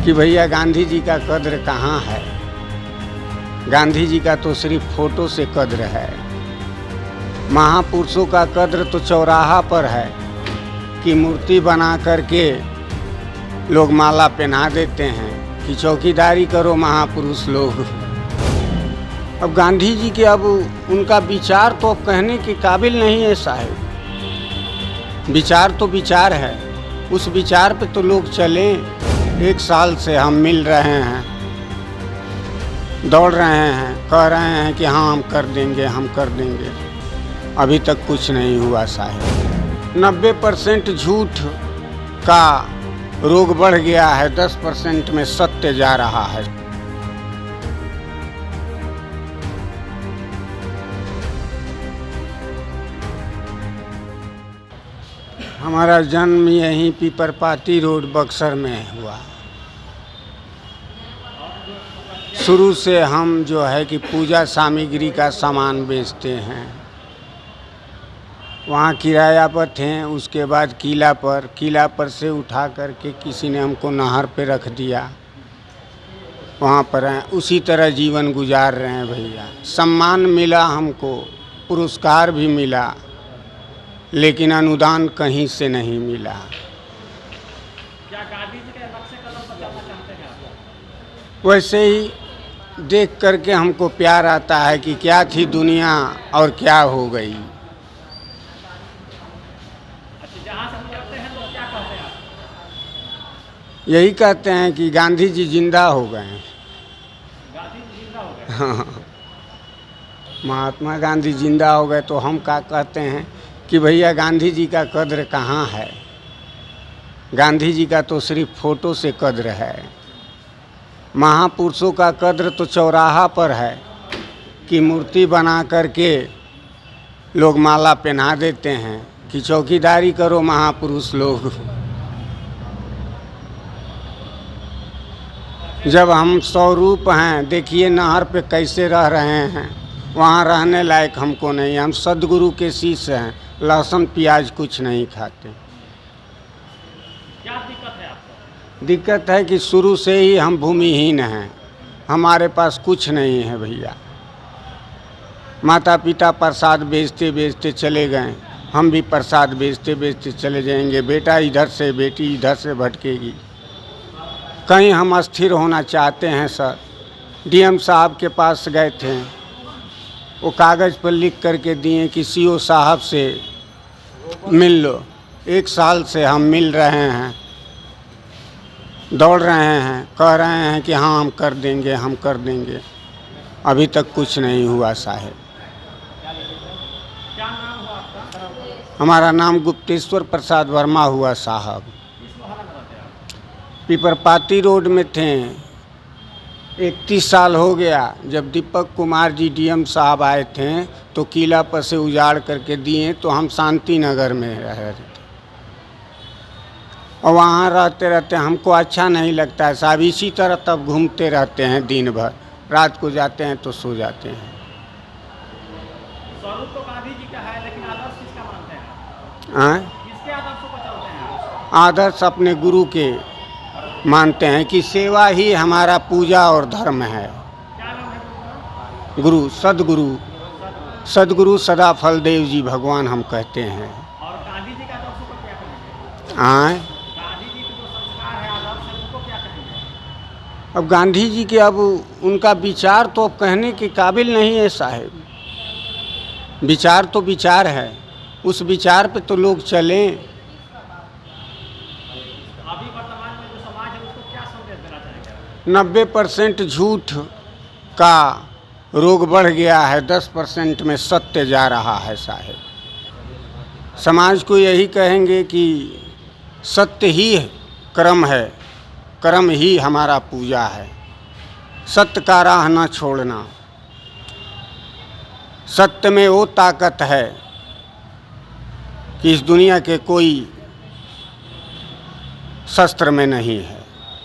कि भैया गांधी जी का कद्र कहाँ है। गांधी जी का तो सिर्फ फोटो से कद्र है। महापुरुषों का कद्र तो चौराहा पर है कि मूर्ति बना करके लोग माला पहना देते हैं कि चौकीदारी करो महापुरुष लोग। अब गांधी जी के अब उनका विचार तो अब कहने के काबिल नहीं है साहब। विचार तो विचार है, उस विचार पे तो लोग चलें। 1 साल से हम मिल रहे हैं, दौड़ रहे हैं, कह रहे हैं कि हाँ हम कर देंगे, हम कर देंगे। अभी तक कुछ नहीं हुआ साहब। 90% झूठ का रोग बढ़ गया है, 10% में सत्य जा रहा है। हमारा जन्म यहीं पीपरपाती रोड बक्सर में हुआ। शुरू से हम जो है कि पूजा सामग्री का सामान बेचते हैं। वहाँ किराया पर थे, उसके बाद किला पर से उठा करके किसी ने हमको नहर पे रख दिया, वहाँ पर हैं। उसी तरह जीवन गुजार रहे हैं भैया। सम्मान मिला हमको, पुरस्कार भी मिला, लेकिन अनुदान कहीं से नहीं मिला। क्या गांधी जी के नक्शे कदम पर चलना चाहते हैं आप? वैसे ही देख करके हमको प्यार आता है कि क्या थी दुनिया और क्या हो गई। अच्छा, जहाँ से गुजरते हैं तो क्या कहते हैं आप? यही कहते हैं कि गांधी जी जिंदा हो गए। गांधी जी जिंदा हो गए? हाँ, महात्मा गांधी जिंदा हो गए तो हम क्या कहते हैं कि भैया गांधी जी का कद्र कहाँ है। गांधी जी का तो सिर्फ फोटो से कद्र है। महापुरुषों का कद्र तो चौराहा पर है कि मूर्ति बना करके लोग माला पहना देते हैं कि चौकीदारी करो महापुरुष लोग। जब हम स्वरूप हैं, देखिए नहर पे कैसे रह रहे हैं, वहाँ रहने लायक हमको नहीं। हम सदगुरु के शिष्य हैं, लहसुन प्याज कुछ नहीं खाते। क्या दिक्कत है आपको? दिक्कत है कि शुरू से ही हम भूमिहीन हैं, हमारे पास कुछ नहीं है भैया। माता पिता प्रसाद बेचते बेचते चले गए, हम भी प्रसाद बेचते बेचते चले जाएंगे। बेटा इधर से, बेटी इधर से भटकेगी। कहीं हम अस्थिर होना चाहते हैं सर। डीएम साहब के पास गए थे, वो कागज़ पर लिख करके दिए कि सीओ साहब से मिल लो। 1 साल से हम मिल रहे हैं, दौड़ रहे हैं, कह रहे हैं कि हाँ हम कर देंगे, हम कर देंगे। अभी तक कुछ नहीं हुआ साहब। क्या नाम हुआ आपका? हमारा नाम गुप्तेश्वर प्रसाद वर्मा हुआ साहब। किस मोहल्ला में रहते हैं आप? पीपरपाती रोड में थे। 31 साल हो गया। जब दीपक कुमार जी डीएम साहब आए थे तो किला पर से उजाड़ करके दिए, तो हम शांति नगर में रह रहे थे। और वहाँ रहते रहते हमको अच्छा नहीं लगता है साहब। इसी तरह तब घूमते रहते हैं दिन भर, रात को जाते हैं तो सो जाते हैं। स्वरूप तो गांधी जी का है, लेकिन आदर्श किसका मानते हैं आप? किसके आदर्शों पर चलते हैं आप? आदर्श अपने गुरु के मानते हैं कि सेवा ही हमारा पूजा और धर्म है। क्या नाम है गुरु का? गुरु सदगुरु सदा फलदेव जी भगवान हम कहते हैं। और गांधी जी के आदर्शों पर क्या कहेंगे? गांधी जी के जो संस्कार है, आदर्श है, उनको क्या कहेंगे? अब गांधी जी के अब उनका विचार तो अब कहने के काबिल नहीं है साहब। विचार तो विचार है, उस विचार पे तो लोग चलें। अभी वर्तमान में जो समाज है उसको क्या संदेश देना चाहेंगे? 90% झूठ का रोग बढ़ गया है, 10% में सत्य जा रहा है साहब। समाज को यही कहेंगे कि सत्य ही कर्म है, कर्म ही हमारा पूजा है। सत्य का राह न छोड़ना। सत्य में वो ताकत है कि इस दुनिया के कोई शस्त्र में नहीं है।